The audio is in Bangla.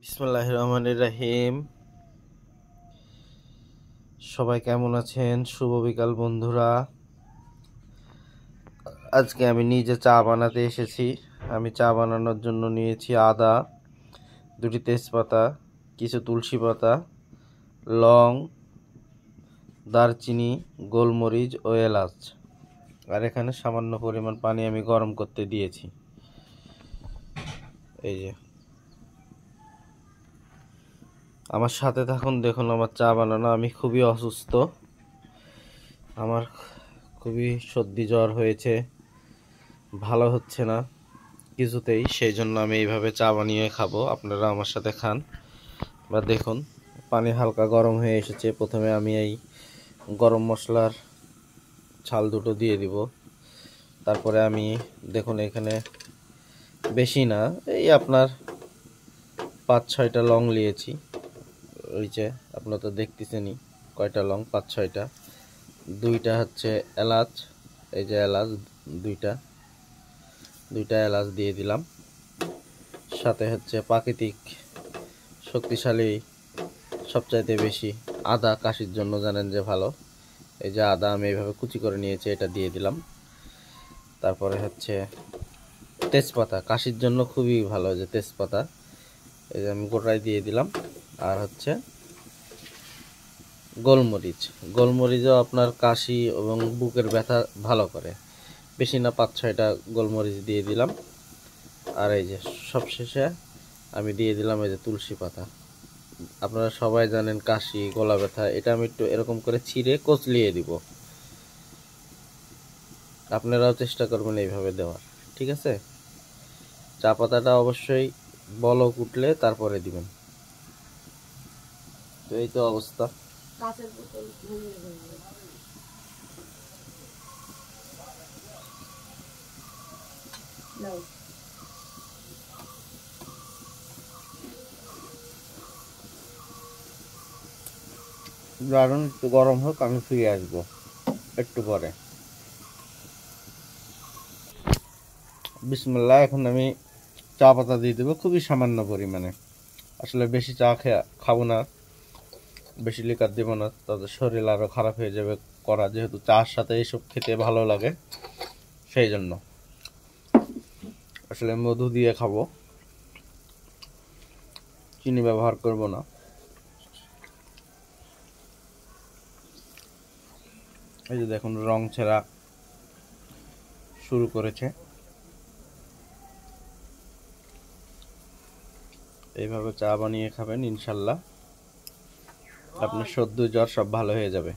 বিসমিল্লাহির রহমানির রহিম। সবাই কেমন আছেন? শুভ বিকাল বন্ধুরা। আজকে আমি নিজে চা বানাতে এসেছি। আমি চা বানানোর জন্য নিয়েছি আদা, দুটি তেজপাতা, কিছু তুলসী পাতা, লং, দারচিনি, গোলমরিচ ও এলাচ। আর এখানে সামান্য পরিমাণ পানি আমি গরম করতে দিয়েছি। এই যে আমার সাথে থাকুন, দেখুন আমার চা বানানো। আমি খুবই অসুস্থ, আমার খুবই সর্দি জ্বর হয়েছে, ভালো হচ্ছে না কিছুতেই। সেই জন্য আমি এইভাবে চা বানিয়ে খাবো, আপনারা আমার সাথে খান। বা দেখুন, পানি হালকা গরম হয়ে এসেছে। প্রথমে আমি এই গরম মশলার ছাল দুটো দিয়ে দিব। তারপরে আমি দেখুন এখানে বেশি না, এই আপনার 5-6টা লং নিয়েছি। ওই যে আপনারা তো দেখতেছেনই কয়টা লং, 5-6টা। দুইটা হচ্ছে এলাচ, এই যে এলাচ দুইটা এলাচ দিয়ে দিলাম। সাথে হচ্ছে প্রাকৃতিক শক্তিশালী সবচাইতে বেশি আদা, কাশির জন্য জানেন যে ভালো। এই যে আদা আমি এইভাবে কুচি করে নিয়েছি, এটা দিয়ে দিলাম। তারপরে হচ্ছে তেজপাতা, কাশির জন্য খুবই ভালো যে তেজপাতা, এই যে আমি গোটাই দিয়ে দিলাম। আর হচ্ছে গোলমরিচও আপনার কাশি এবং বুকের ব্যথা ভালো করে। বেশি না, 5-6টা গোলমরিচ দিয়ে দিলাম। আর এই যে সবশেষে আমি দিয়ে দিলাম এই যে তুলসী পাতা। আপনারা সবাই জানেন কাশি, গলা ব্যথা, এটা আমি একটু এরকম করে ছিঁড়ে কচলিয়ে দিব। আপনারাও চেষ্টা করবেন এইভাবে দেওয়ার, ঠিক আছে? চা পাতাটা অবশ্যই বলক উঠলে তারপরে দিবেন। তো এই তো অবস্থা। দারুন, একটু গরম হোক, আমি ফিরে আসবো একটু পরে। বিসমিল্লাহ। এখন আমি চা পাতা দিয়ে দেবো খুবই সামান্য পরিমাণে। আসলে বেশি চা খাবো না, বেশি লিকার দেবো না, তাদের শরীর আরও খারাপ হয়ে যাবে করা, যেহেতু চার সাথে এইসব খেতে ভালো লাগে সেই জন্য। আসলে মধু দিয়ে খাবো, চিনি ব্যবহার করব না। এই যে দেখুন রং ছেঁড়া শুরু করেছে। এইভাবে চা বানিয়ে খাবেন, ইনশাল্লাহ আপনার সর্দি জ্বর সব ভালো হয়ে যাবে।